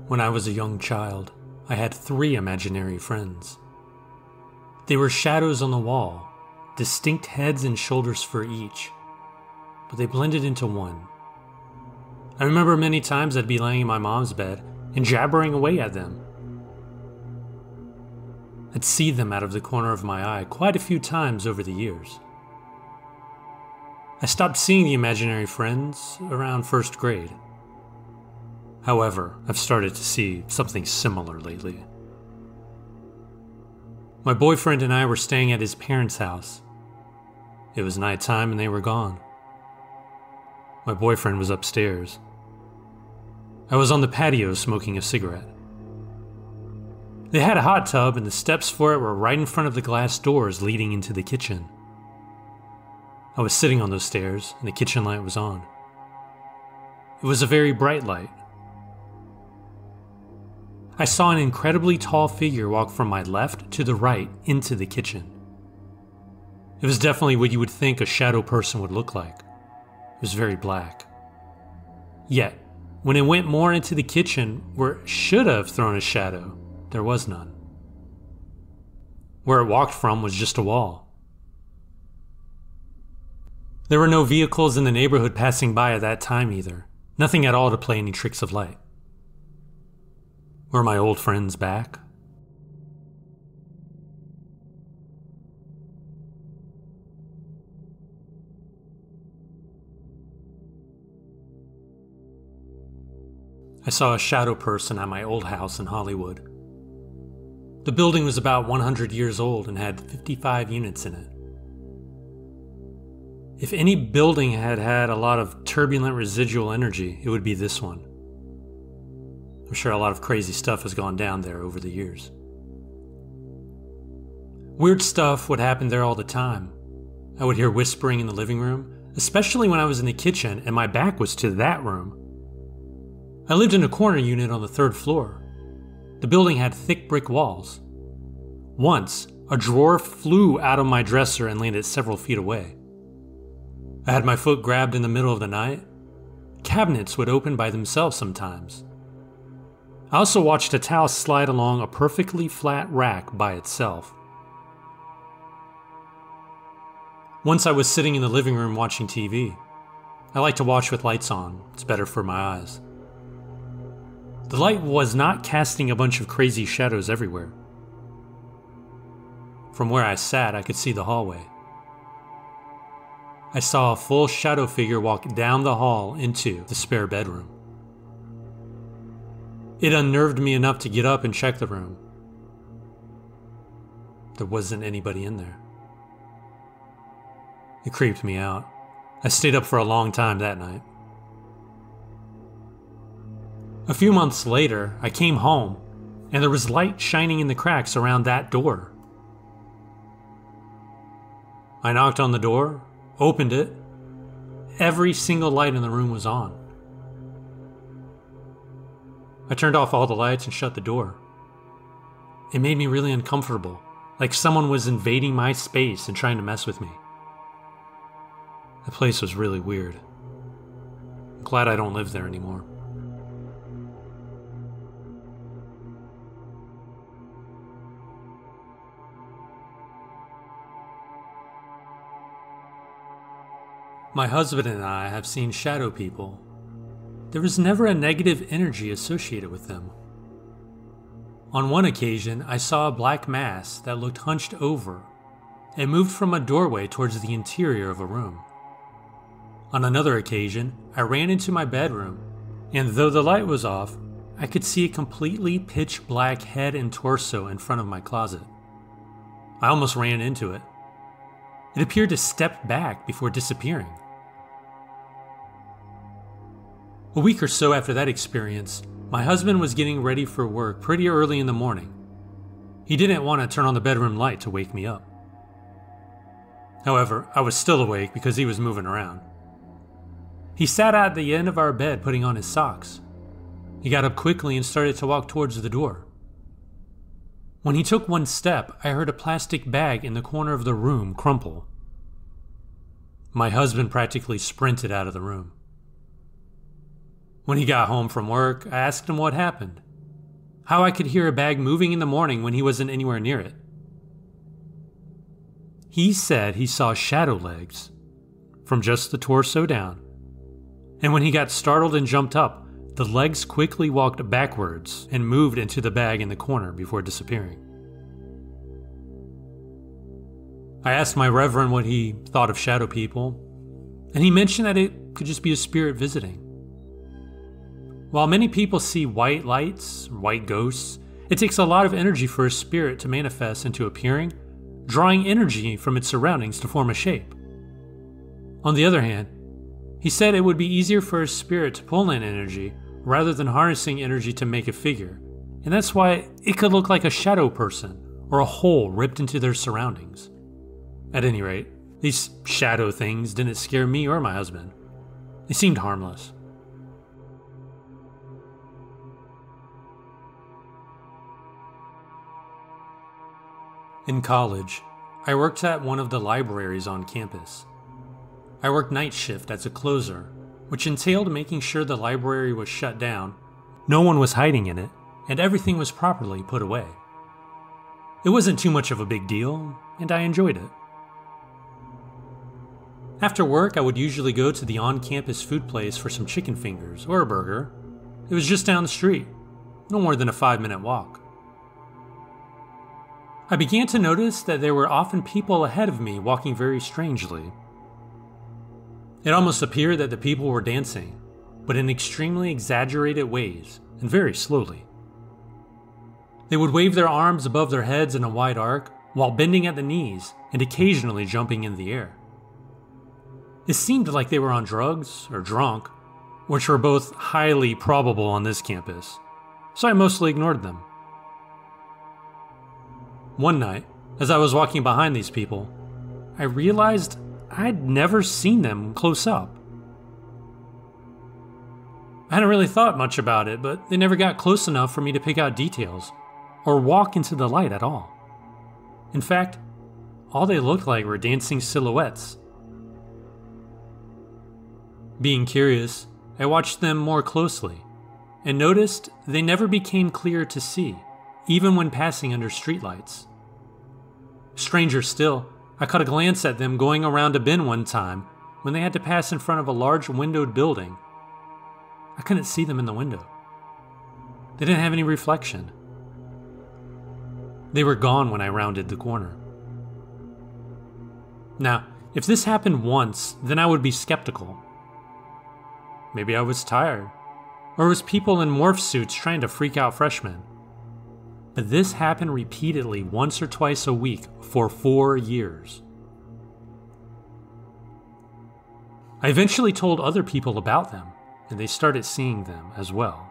When I was a young child, I had 3 imaginary friends. They were shadows on the wall, distinct heads and shoulders for each, but they blended into one. I remember many times I'd be laying in my mom's bed and jabbering away at them. I'd see them out of the corner of my eye quite a few times over the years. I stopped seeing the imaginary friends around 1st grade. However, I've started to see something similar lately. My boyfriend and I were staying at his parents' house. It was nighttime and they were gone. My boyfriend was upstairs. I was on the patio smoking a cigarette. They had a hot tub and the steps for it were right in front of the glass doors leading into the kitchen. I was sitting on those stairs and the kitchen light was on. It was a very bright light. I saw an incredibly tall figure walk from my left to the right into the kitchen. It was definitely what you would think a shadow person would look like. It was very black. Yet, when it went more into the kitchen where it should have thrown a shadow, there was none. Where it walked from was just a wall. There were no vehicles in the neighborhood passing by at that time either. Nothing at all to play any tricks of light. Were my old friends back? I saw a shadow person at my old house in Hollywood. The building was about 100 years old and had 55 units in it. If any building had had a lot of turbulent residual energy, it would be this one. I'm sure a lot of crazy stuff has gone down there over the years. Weird stuff would happen there all the time. I would hear whispering in the living room, especially when I was in the kitchen and my back was to that room. I lived in a corner unit on the 3rd floor. The building had thick brick walls. Once, a drawer flew out of my dresser and landed several feet away. I had my foot grabbed in the middle of the night. Cabinets would open by themselves sometimes. I also watched a towel slide along a perfectly flat rack by itself. Once I was sitting in the living room watching TV. I like to watch with lights on. It's better for my eyes. The light was not casting a bunch of crazy shadows everywhere. From where I sat, I could see the hallway. I saw a full shadow figure walk down the hall into the spare bedroom. It unnerved me enough to get up and check the room. There wasn't anybody in there. It creeped me out. I stayed up for a long time that night. A few months later, I came home, and there was light shining in the cracks around that door. I knocked on the door, opened it. Every single light in the room was on. I turned off all the lights and shut the door. It made me really uncomfortable, like someone was invading my space and trying to mess with me. The place was really weird. I'm glad I don't live there anymore. My husband and I have seen shadow people. There was never a negative energy associated with them. On one occasion, I saw a black mass that looked hunched over and moved from a doorway towards the interior of a room. On another occasion, I ran into my bedroom, and though the light was off, I could see a completely pitch black head and torso in front of my closet. I almost ran into it. It appeared to step back before disappearing. A week or so after that experience, my husband was getting ready for work pretty early in the morning. He didn't want to turn on the bedroom light to wake me up. However, I was still awake because he was moving around. He sat at the end of our bed putting on his socks. He got up quickly and started to walk towards the door. When he took one step, I heard a plastic bag in the corner of the room crumple. My husband practically sprinted out of the room. When he got home from work, I asked him what happened. how I could hear a bag moving in the morning when he wasn't anywhere near it. He said he saw shadow legs from just the torso down, and when he got startled and jumped up, the legs quickly walked backwards and moved into the bag in the corner before disappearing. I asked my reverend what he thought of shadow people, and he mentioned that it could just be a spirit visiting. While many people see white lights, white ghosts, it takes a lot of energy for a spirit to manifest into appearing, drawing energy from its surroundings to form a shape. On the other hand, he said it would be easier for a spirit to pull in energy rather than harnessing energy to make a figure, and that's why it could look like a shadow person or a hole ripped into their surroundings. At any rate, these shadow things didn't scare me or my husband. They seemed harmless. In college, I worked at one of the libraries on campus. I worked night shift as a closer, which entailed making sure the library was shut down, no one was hiding in it, and everything was properly put away. It wasn't too much of a big deal, and I enjoyed it. After work, I would usually go to the on-campus food place for some chicken fingers or a burger. It was just down the street, no more than a 5-minute walk. I began to notice that there were often people ahead of me walking very strangely. It almost appeared that the people were dancing, but in extremely exaggerated ways and very slowly. They would wave their arms above their heads in a wide arc while bending at the knees and occasionally jumping in the air. It seemed like they were on drugs or drunk, which were both highly probable on this campus, so I mostly ignored them. One night, as I was walking behind these people, I realized I'd never seen them close up. I hadn't really thought much about it, but they never got close enough for me to pick out details or walk into the light at all. In fact, all they looked like were dancing silhouettes. Being curious, I watched them more closely and noticed they never became clear to see, even when passing under streetlights. Stranger still, I caught a glance at them going around a bend one time when they had to pass in front of a large windowed building. I couldn't see them in the window. They didn't have any reflection. They were gone when I rounded the corner. Now, if this happened once, then I would be skeptical. Maybe I was tired, or it was people in morph suits trying to freak out freshmen. But this happened repeatedly once or twice a week for 4 years. I eventually told other people about them, and they started seeing them as well.